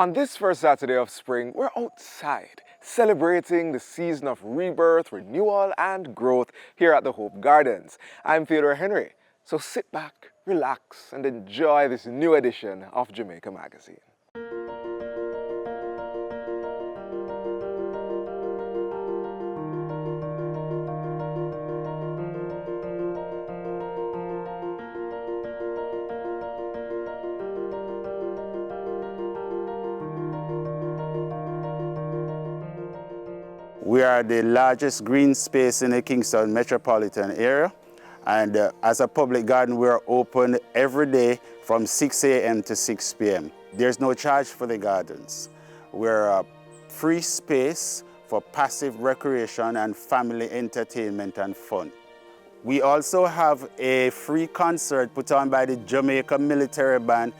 On this first Saturday of spring, we're outside celebrating the season of rebirth, renewal, and growth here at the Hope Gardens. I'm Theodore Henry, so sit back, relax, and enjoy this new edition of Jamaica Magazine. We are the largest green space in the Kingston metropolitan area, and as a public garden we are open every day from 6 a.m. to 6 p.m. There's no charge for the gardens. We're a free space for passive recreation and family entertainment and fun. We also have a free concert put on by the Jamaica Military Band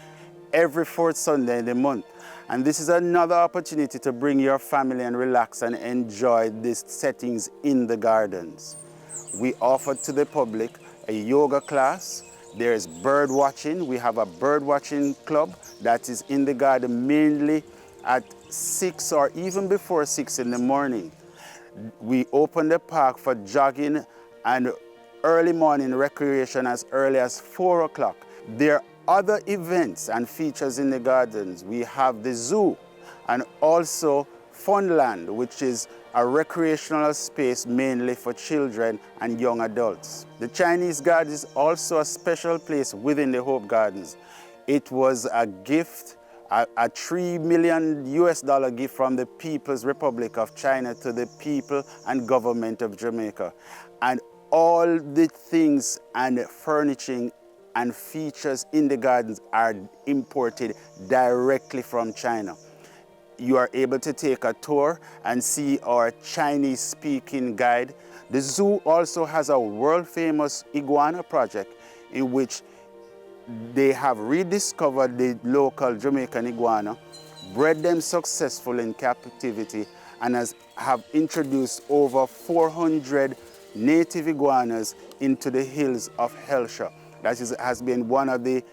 every fourth Sunday in the month. And this is another opportunity to bring your family and relax and enjoy these settings in the gardens. We offer to the public a yoga class. There's bird watching. We have a bird watching club that is in the garden mainly at 6 or even before 6 in the morning. We open the park for jogging and early morning recreation as early as 4 o'clock. There are other events and features in the gardens. We have the zoo and also Funland, which is a recreational space mainly for children and young adults. The Chinese Garden is also a special place within the Hope Gardens. It was a gift, a $3 million gift from the People's Republic of China to the people and government of Jamaica. And all the things and furnishing and features in the gardens are imported directly from China. You are able to take a tour and see our Chinese-speaking guide. The zoo also has a world-famous iguana project in which they have rediscovered the local Jamaican iguana, bred them successfully in captivity, and have introduced over 400 native iguanas into the hills of Helsha. That has been one of the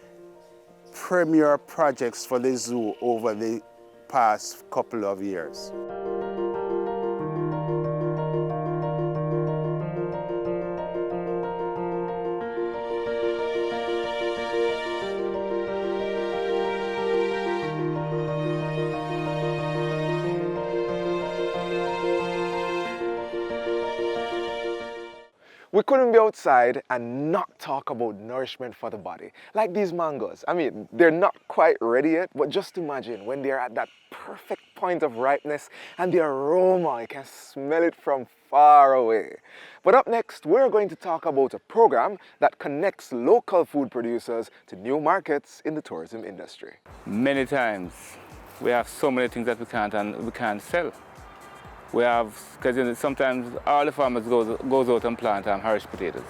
premier projects for the zoo over the past couple of years. We couldn't be outside and not talk about nourishment for the body. Like these mangoes. I mean, they're not quite ready yet, but just imagine when they're at that perfect point of ripeness and the aroma, you can smell it from far away. But up next, we're going to talk about a program that connects local food producers to new markets in the tourism industry. Many times, we have so many things that we can't sell. We have, because sometimes all the farmers goes out and plant Irish potatoes,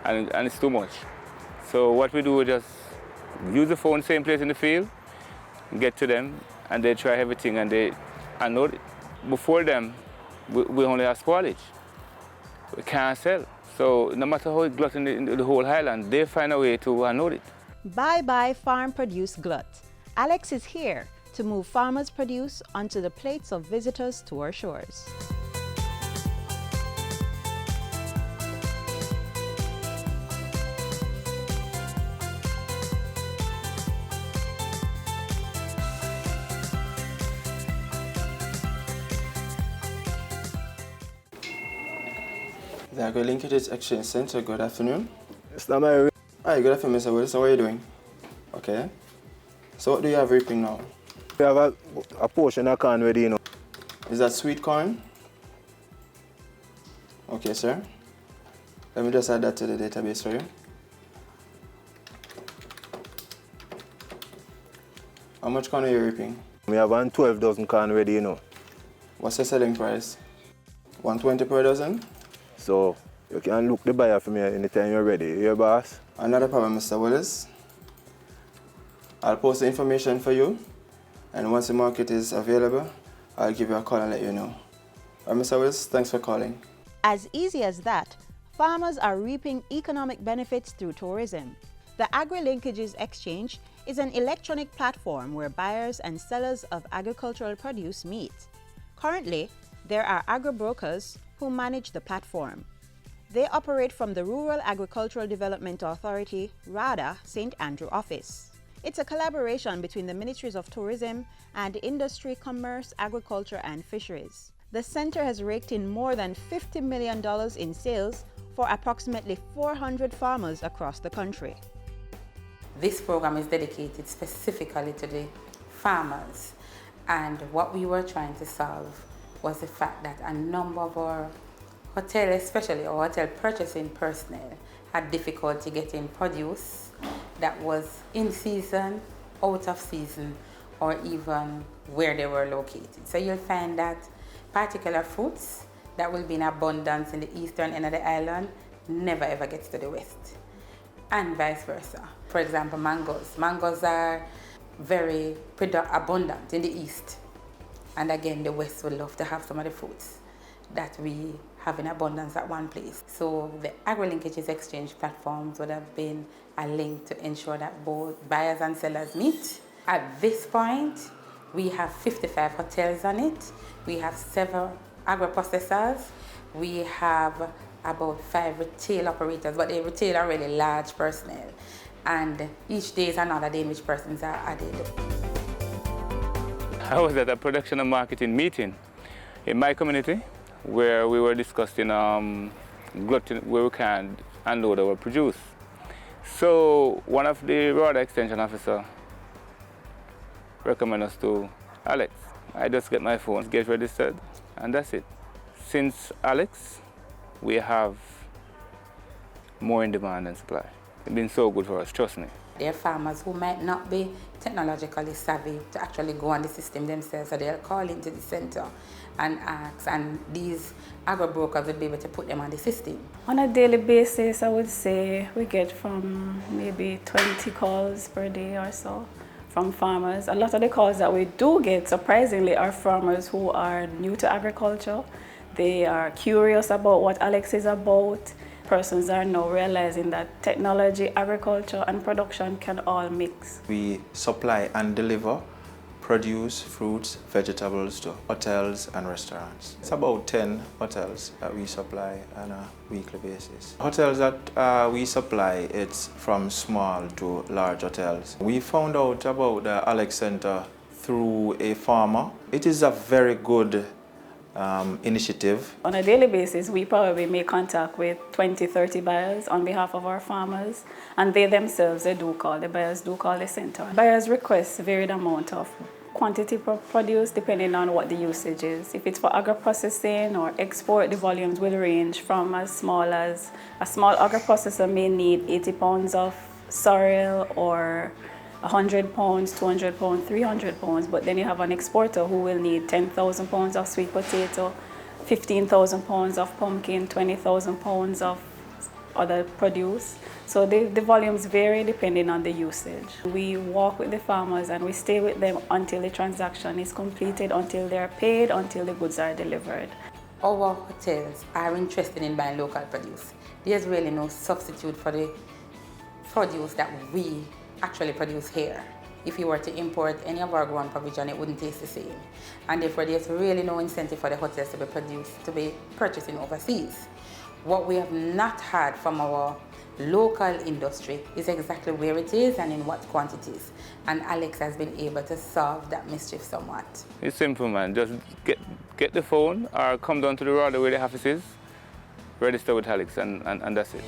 and it's too much. So what we do is just use the phone, same place in the field, get to them, and they try everything, and know before them, we only have spoilage. We can't sell. So no matter how it glut in the whole highland, they find a way to unload it. Bye-bye farm-produced glut. Alex is here to move farmers' produce onto the plates of visitors to our shores. The Agri Linkages Exchange Center, good afternoon. It's not my... Hi, good afternoon, Mr. Wilson. What are you doing? Okay. So what do you have reaping now? We have a portion of corn ready, you know. Is that sweet corn? Okay, sir. Let me just add that to the database for you. How much corn are you reaping? We have 12 dozen corn ready, you know. What's the selling price? 120 per dozen? So you can look the buyer for me anytime you're ready. You hear, boss? Another problem, Mr. Willis. I'll post the information for you, and once the market is available, I'll give you a call and let you know. Mr. Willis, thanks for calling. As easy as that, farmers are reaping economic benefits through tourism. The Agri Linkages Exchange is an electronic platform where buyers and sellers of agricultural produce meet. Currently, there are agro-brokers who manage the platform. They operate from the Rural Agricultural Development Authority, RADA, St. Andrew office. It's a collaboration between the Ministries of Tourism and Industry, Commerce, Agriculture and Fisheries. The center has raked in more than $50 million in sales for approximately 400 farmers across the country. This program is dedicated specifically to the farmers, and what we were trying to solve was the fact that a number of our hotel, especially our hotel purchasing personnel, had difficulty getting produce that was in season, out of season, or even where they were located. So you'll find that particular fruits that will be in abundance in the eastern end of the island never ever gets to the west, and vice versa. For example, mangoes. Mangoes are very abundant in the east, and again the west would love to have some of the fruits that we have in abundance at one place. So the Agri Linkages exchange platforms would have been a link to ensure that both buyers and sellers meet. At this point, we have 55 hotels on it. We have 7 agro-processors. We have about 5 retail operators, but the retail are really large personnel. And each day is another day in which persons are added. I was at a production and marketing meeting in my community where we were discussing glutton, where we can unload our produce. So one of the RADA extension officer recommended us to Alex. I just get my phone, get registered, and that's it. Since Alex, we have more in demand than supply. It's been so good for us, trust me. There are farmers who might not be technologically savvy to actually go on the system themselves, so they'll call into the center and ask, and these agro-brokers will be able to put them on the system. On a daily basis, I would say we get from maybe 20 calls per day or so from farmers. A lot of the calls that we do get, surprisingly, are farmers who are new to agriculture. They are curious about what Alex is about. Persons are now realizing that technology, agriculture, and production can all mix. We supply and deliver produce, fruits, vegetables to hotels and restaurants. It's about 10 hotels that we supply on a weekly basis. Hotels that we supply, it's from small to large hotels. We found out about the Alex Center through a farmer. It is a very good initiative. On a daily basis, we probably make contact with 20-30 buyers on behalf of our farmers, and they themselves, the buyers do call the center. Buyers request varied amount of quantity per produce depending on what the usage is. If it's for agro-processing or export, the volumes will range from as small as a small agro-processor may need 80 pounds of sorrel or 100 pounds, 200 pounds, 300 pounds, but then you have an exporter who will need 10,000 pounds of sweet potato, 15,000 pounds of pumpkin, 20,000 pounds of other produce. So the volumes vary depending on the usage. We walk with the farmers and we stay with them until the transaction is completed, until they're paid, until the goods are delivered. Our hotels are interested in buying local produce. There's really no substitute for the produce that we actually produce here. If you were to import any of our grown provision, it wouldn't taste the same. And therefore, there's really no incentive for the hotels to be purchasing overseas. What we have not had from our local industry is exactly where it is and in what quantities. And Alex has been able to solve that mischief somewhat. It's simple, man. Just get the phone or come down to the RADA where the office is, register with Alex, and that's it.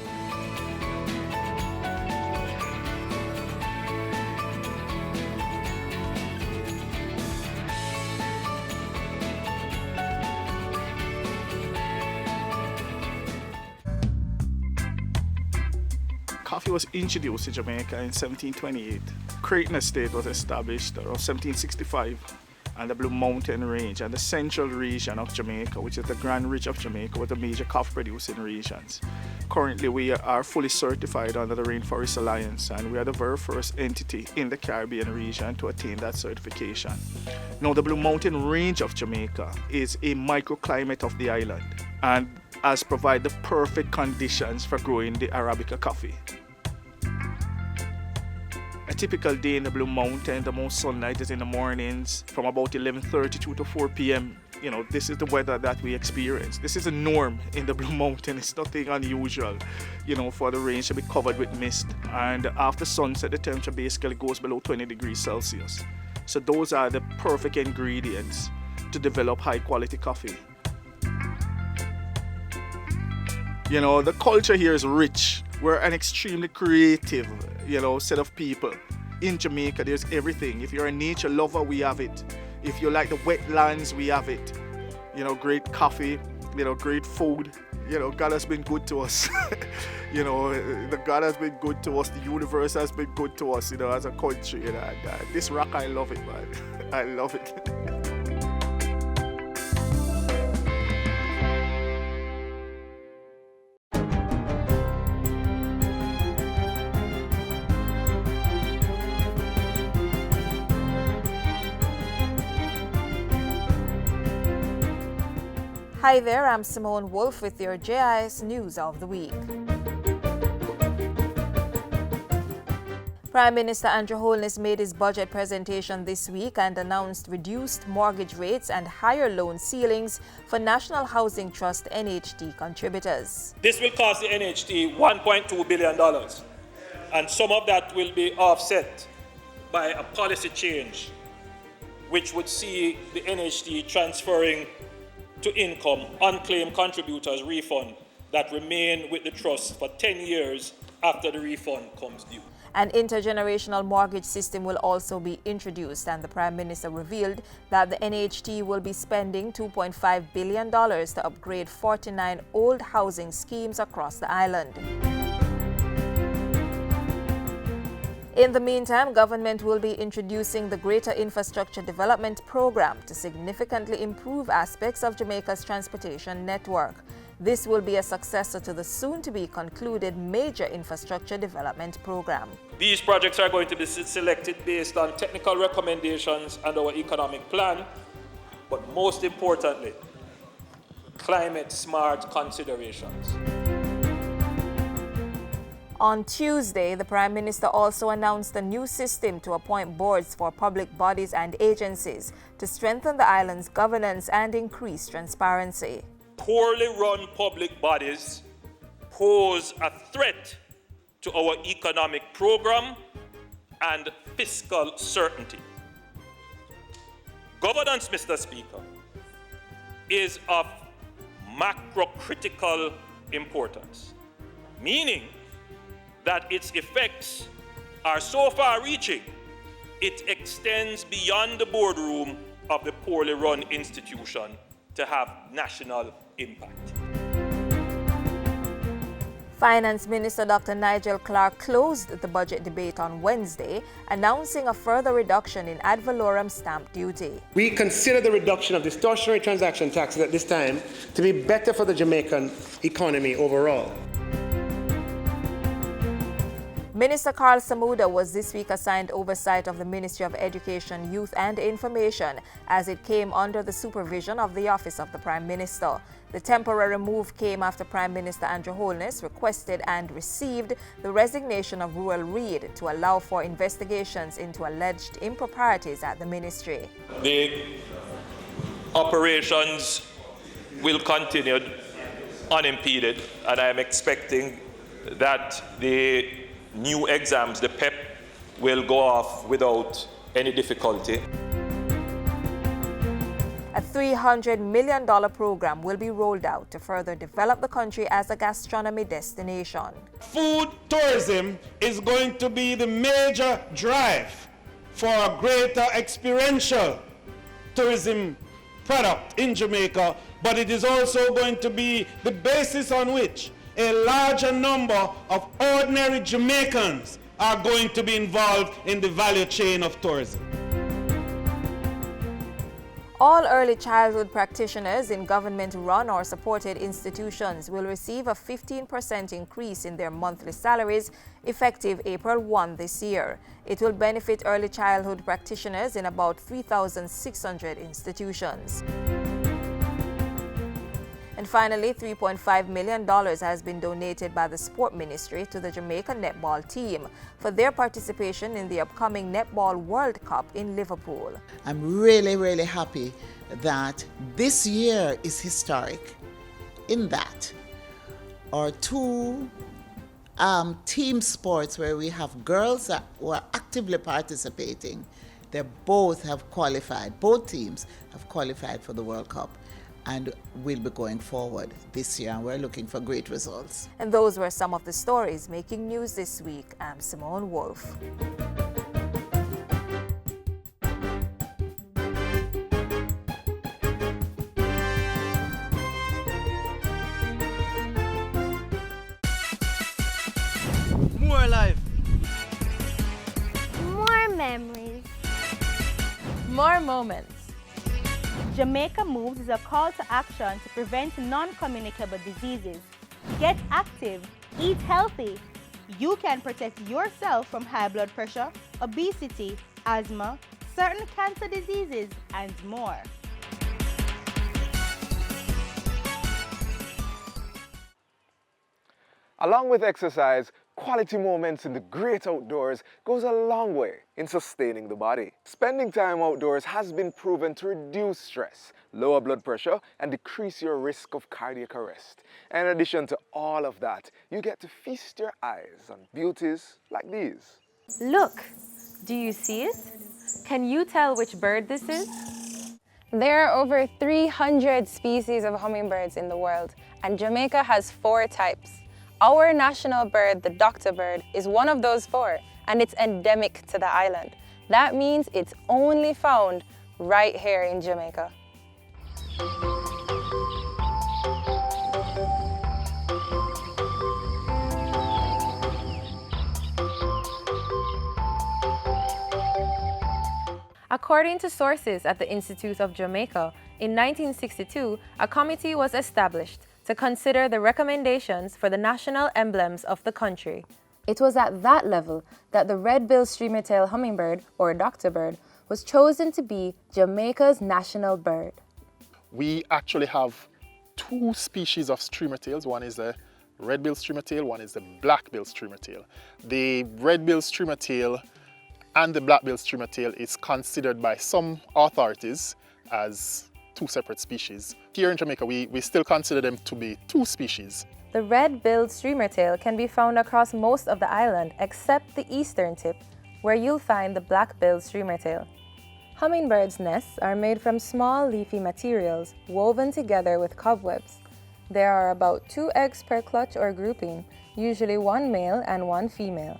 Coffee was introduced to Jamaica in 1728. Creighton Estate was established around 1765, and the Blue Mountain Range and the central region of Jamaica, which is the Grand Ridge of Jamaica, were the major coffee producing regions. Currently, we are fully certified under the Rainforest Alliance, and we are the very first entity in the Caribbean region to attain that certification. Now, the Blue Mountain Range of Jamaica is a microclimate of the island and has provided the perfect conditions for growing the Arabica coffee. A typical day in the Blue Mountain, the most sunlight is in the mornings from about 11:32 to 4 p.m. You know, this is the weather that we experience. This is a norm in the Blue Mountain. It's nothing unusual, you know, for the range to be covered with mist. And after sunset, the temperature basically goes below 20 degrees Celsius. So those are the perfect ingredients to develop high quality coffee. You know, the culture here is rich. We're an extremely creative, you know, set of people. In Jamaica, there's everything. If you're a nature lover, we have it. If you like the wetlands, we have it. You know, great coffee, you know, great food. You know, God has been good to us. You know, the God has been good to us. The universe has been good to us, you know, as a country. You know, and this rock, I love it, man. I love it. Hi there, I'm Simone Wolf with your JIS News of the Week. Prime Minister Andrew Holness made his budget presentation this week and announced reduced mortgage rates and higher loan ceilings for National Housing Trust NHT contributors. This will cost the NHT $1.2 billion, and some of that will be offset by a policy change, which would see the NHT transferring to income unclaimed contributors' refund that remain with the trust for 10 years after the refund comes due. An intergenerational mortgage system will also be introduced, and the Prime Minister revealed that the NHT will be spending $2.5 billion to upgrade 49 old housing schemes across the island. In the meantime, government will be introducing the Greater Infrastructure Development Program to significantly improve aspects of Jamaica's transportation network. This will be a successor to the soon-to-be concluded Major Infrastructure Development Program. These projects are going to be selected based on technical recommendations and our economic plan, but most importantly, climate-smart considerations. On Tuesday, the Prime Minister also announced a new system to appoint boards for public bodies and agencies to strengthen the island's governance and increase transparency. Poorly run public bodies pose a threat to our economic program and fiscal certainty. Governance, Mr. Speaker, is of macro-critical importance, meaning that its effects are so far-reaching, it extends beyond the boardroom of the poorly run institution to have national impact. Finance Minister Dr. Nigel Clark closed the budget debate on Wednesday, announcing a further reduction in ad valorem stamp duty. We consider the reduction of distortionary transaction taxes at this time to be better for the Jamaican economy overall. Minister Carl Samuda was this week assigned oversight of the Ministry of Education, Youth and Information as it came under the supervision of the Office of the Prime Minister. The temporary move came after Prime Minister Andrew Holness requested and received the resignation of Ruel Reid to allow for investigations into alleged improprieties at the ministry. The operations will continue unimpeded, and I am expecting that the new exams, the PEP, will go off without any difficulty. A $300 million program will be rolled out to further develop the country as a gastronomy destination. Food tourism is going to be the major drive for a greater experiential tourism product in Jamaica, but it is also going to be the basis on which a larger number of ordinary Jamaicans are going to be involved in the value chain of tourism. All early childhood practitioners in government-run or supported institutions will receive a 15% increase in their monthly salaries effective April 1 this year. It will benefit early childhood practitioners in about 3,600 institutions. And finally, $3.5 million has been donated by the Sport Ministry to the Jamaica netball team for their participation in the upcoming Netball World Cup in Liverpool. I'm really happy that this year is historic in that our two team sports where we have girls who are actively participating, they both have qualified, both teams have qualified for the World Cup and will be going forward this year, and we're looking for great results. And those were some of the stories making news this week. I'm Simone Wolf. More life. More memories. More moments. Jamaica Moves is a call to action to prevent non-communicable diseases. Get active, eat healthy. You can protect yourself from high blood pressure, obesity, asthma, certain cancer diseases, and more. Along with exercise, quality moments in the great outdoors goes a long way in sustaining the body. Spending time outdoors has been proven to reduce stress, lower blood pressure, and decrease your risk of cardiac arrest. And in addition to all of that, you get to feast your eyes on beauties like these. Look, do you see it? Can you tell which bird this is? There are over 300 species of hummingbirds in the world, and Jamaica has 4 types. Our national bird, the doctor bird, is one of those 4, and it's endemic to the island. That means it's only found right here in Jamaica. According to sources at the Institute of Jamaica, in 1962, a committee was established to consider the recommendations for the national emblems of the country. It was at that level that the red-billed streamer-tailed hummingbird, or doctor bird, was chosen to be Jamaica's national bird. We actually have 2 species of streamer-tails. One is the red-billed streamer-tail, one is the black-billed streamer-tail. The red-billed streamer-tail and the black-billed streamer-tail is considered by some authorities as 2 separate species. Here in Jamaica, we still consider them to be 2 species. The red-billed streamer-tail can be found across most of the island except the eastern tip, where you'll find the black-billed streamer-tail. Hummingbirds' nests are made from small leafy materials woven together with cobwebs. There are about 2 eggs per clutch or grouping, usually 1 male and 1 female.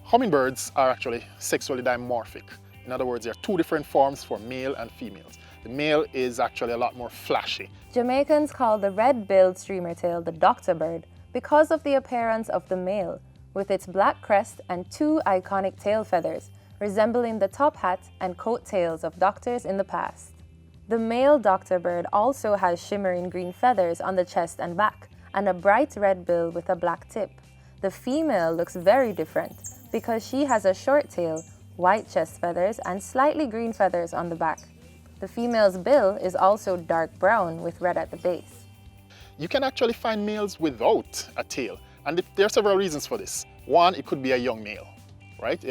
Hummingbirds are actually sexually dimorphic. In other words, there are 2 different forms for male and females. The male is actually a lot more flashy. Jamaicans call the red-billed streamer-tail the doctor bird because of the appearance of the male, with its black crest and 2 iconic tail feathers, resembling the top hat and coat tails of doctors in the past. The male doctor bird also has shimmering green feathers on the chest and back, and a bright red bill with a black tip. The female looks very different because she has a short tail, white chest feathers, and slightly green feathers on the back. The female's bill is also dark brown with red at the base. You can actually find males without a tail, and there are several reasons for this. One, it could be a young male, right?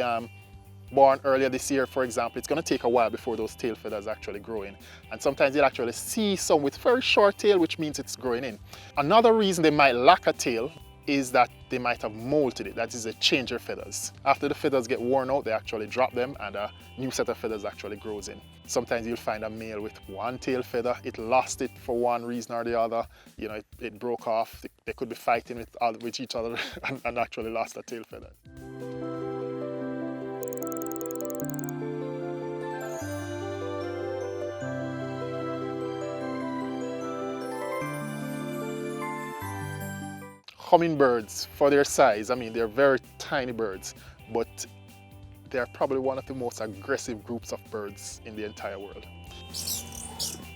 Born earlier this year, for example, it's going to take a while before those tail feathers actually grow in. And sometimes you'll actually see some with very short tail, which means it's growing in. Another reason they might lack a tail is that they might have molted it. That is, they change their feathers. After the feathers get worn out, they actually drop them and a new set of feathers actually grows in. Sometimes you'll find a male with 1 tail feather. It lost it for one reason or the other. You know, it broke off. They could be fighting with each other and actually lost a tail feather. Hummingbirds, for their size, I mean, they're very tiny birds, but they're probably one of the most aggressive groups of birds in the entire world.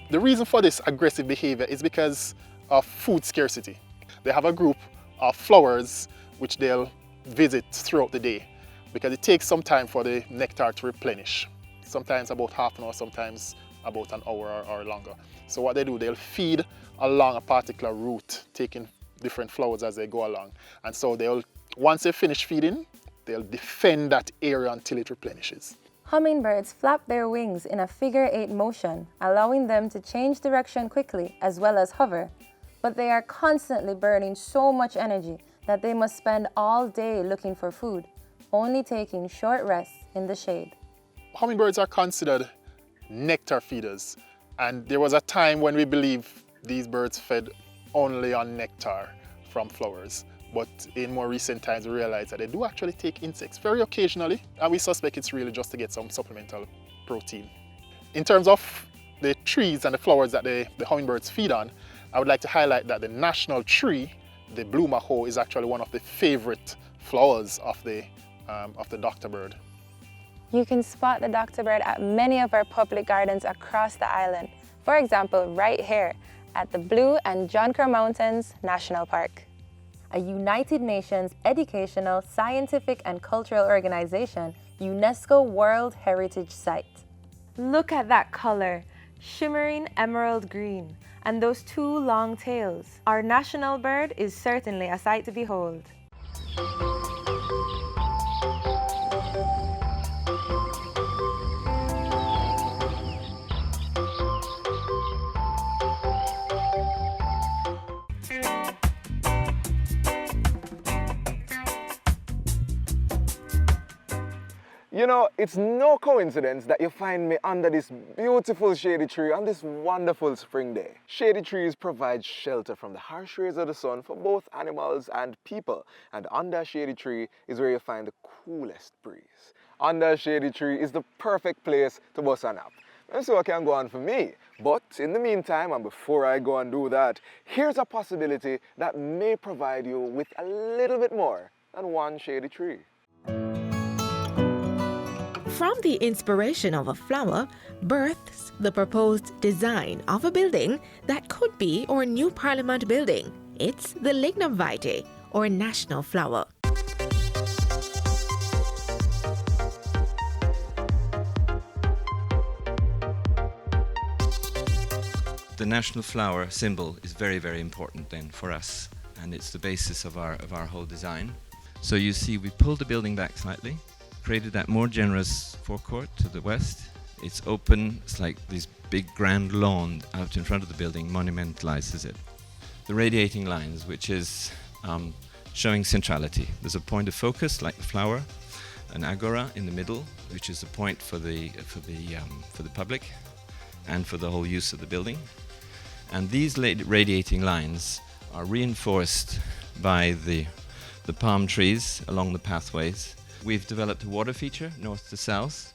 The reason for this aggressive behavior is because of food scarcity. They have a group of flowers which they'll visit throughout the day because it takes some time for the nectar to replenish. Sometimes about half an hour, sometimes about an hour or longer. So what they do, they'll feed along a particular route, taking different flowers as they go along. And so once they finish feeding, they'll defend that area until it replenishes. Hummingbirds flap their wings in a figure-8 motion, allowing them to change direction quickly as well as hover. But they are constantly burning so much energy that they must spend all day looking for food, only taking short rests in the shade. Hummingbirds are considered nectar feeders, and there was a time when we believed these birds fed only on nectar from flowers. But in more recent times, we realized that they do actually take insects very occasionally, and we suspect it's really just to get some supplemental protein. In terms of the trees and the flowers that the hummingbirds feed on, I would like to highlight that the national tree, the blue maho, is actually one of the favorite flowers of the doctor bird. You can spot the doctor bird at many of our public gardens across the island. For example, right here at the Blue and John Crow Mountains National Park. A United Nations educational, scientific and cultural organization, UNESCO World Heritage Site. Look at that color, shimmering emerald green, and those two long tails. Our national bird is certainly a sight to behold. You know, it's no coincidence that you find me under this beautiful shady tree on this wonderful spring day. Shady trees provide shelter from the harsh rays of the sun for both animals and people. And under a shady tree is where you find the coolest breeze. Under a shady tree is the perfect place to bust a nap. And so I can go on for me. But in the meantime, and before I go and do that, here's a possibility that may provide you with a little bit more than one shady tree. From the inspiration of a flower births the proposed design of a building that could be our new Parliament building. It's the Lignum Vitae, or national flower. The national flower symbol is very, very important then for us, and it's the basis of our whole design. So you see, we pulled the building back slightly, created that more generous forecourt to the west. It's open, it's like this big grand lawn out in front of the building monumentalizes it. The radiating lines, which is showing centrality. There's a point of focus like the flower, an agora in the middle, which is a point for the public and for the whole use of the building. And these radiating lines are reinforced by the palm trees along the pathways. We've developed a water feature north to south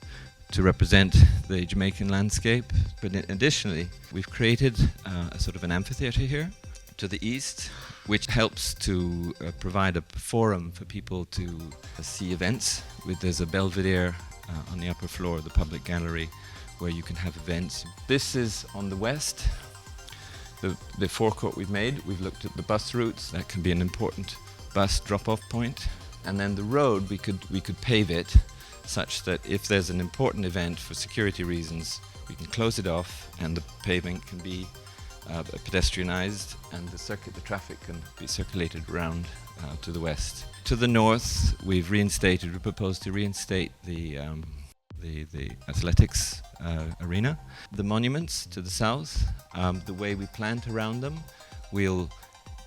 to represent the Jamaican landscape, but additionally we've created a sort of an amphitheater here to the east, which helps to provide a forum for people to see events. There's a belvedere on the upper floor of the public gallery where you can have events. This is on the west, the forecourt we've made. We've looked at the bus routes. That can be an important bus drop-off point. And then the road, we could pave it such that if there's an important event for security reasons, we can close it off and the pavement can be pedestrianized and the traffic can be circulated around to the west. To the north, we propose to reinstate the athletics arena. The monuments to the south, the way we plant around them, we'll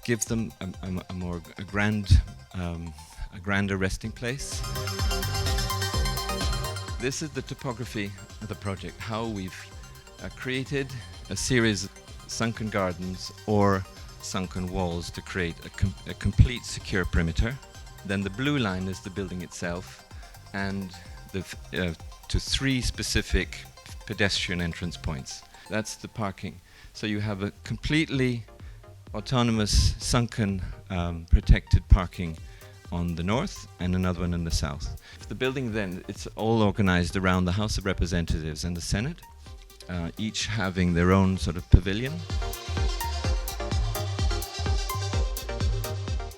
give them a grander resting place. This is the topography of the project, how we've created a series of sunken gardens or sunken walls to create a complete secure perimeter. Then the blue line is the building itself, and to 3 specific pedestrian entrance points. That's the parking. So you have a completely autonomous, sunken, protected parking on the north and another one in the south. The building then, it's all organized around the House of Representatives and the Senate, each having their own sort of pavilion.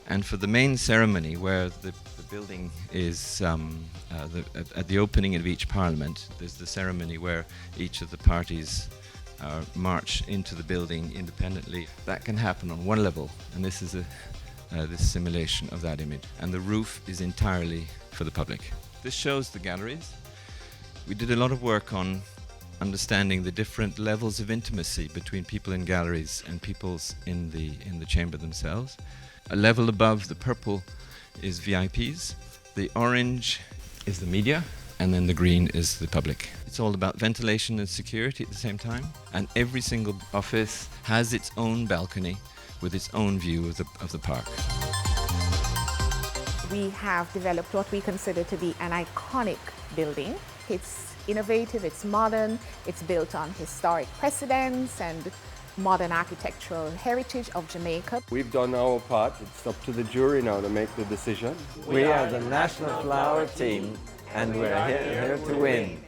And for the main ceremony, where the building is at the opening of each parliament. There's the ceremony where each of the parties march into the building independently. That can happen on one level, and this is this simulation of that image. And the roof is entirely for the public. This shows the galleries. We did a lot of work on understanding the different levels of intimacy between people in galleries and peoples in the chamber themselves. A level above the purple is VIPs, the orange is the media, and then the green is the public. It's all about ventilation and security at the same time, and every single office has its own balcony with its own view of the park. We have developed what we consider to be an iconic building. It's innovative, it's modern, it's built on historic precedents and modern architectural heritage of Jamaica. We've done our part. It's up to the jury now to make the decision. We are the National Flower team, and we're here to win.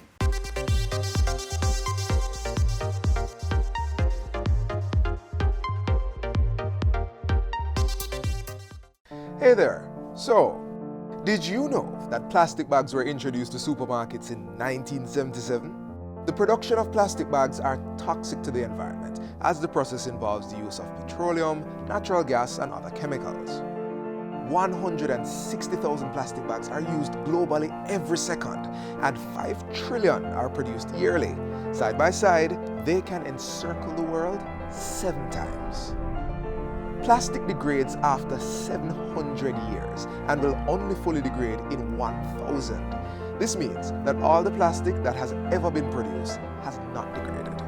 Hey there. So, did you know that plastic bags were introduced to supermarkets in 1977? The production of plastic bags are toxic to the environment, as the process involves the use of petroleum, natural gas, and other chemicals. 160,000 plastic bags are used globally every second, and 5 trillion are produced yearly. Side by side, they can encircle the world 7 times. Plastic degrades after 700 years and will only fully degrade in 1,000. This means that all the plastic that has ever been produced has not degraded.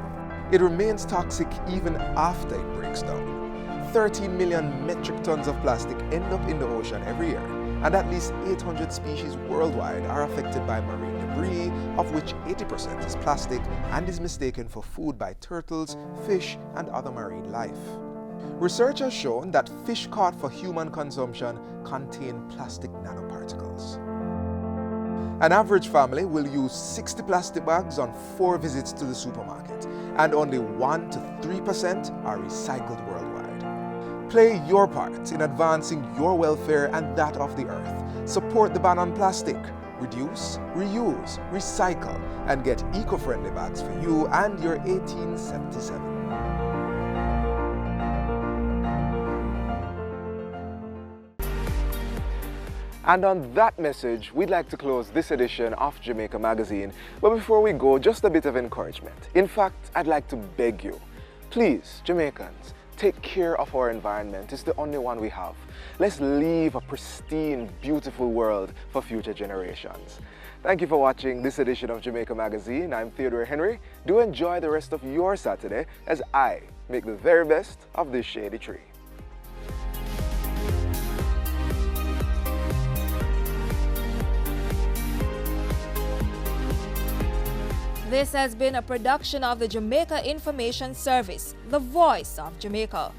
It remains toxic even after it breaks down. 13 million metric tons of plastic end up in the ocean every year, and at least 800 species worldwide are affected by marine debris, of which 80% is plastic and is mistaken for food by turtles, fish, and other marine life. Research has shown that fish caught for human consumption contain plastic nanoparticles. An average family will use 60 plastic bags on 4 visits to the supermarket, and only 1 to 3% are recycled worldwide. Play your part in advancing your welfare and that of the earth. Support the ban on plastic. Reduce, reuse, recycle, and get eco-friendly bags for you and your 1877. And on that message, we'd like to close this edition of Jamaica Magazine. But before we go, just a bit of encouragement. In fact, I'd like to beg you, please, Jamaicans, take care of our environment. It's the only one we have. Let's leave a pristine, beautiful world for future generations. Thank you for watching this edition of Jamaica Magazine. I'm Theodore Henry. Do enjoy the rest of your Saturday as I make the very best of this shady tree. This has been a production of the Jamaica Information Service, the voice of Jamaica.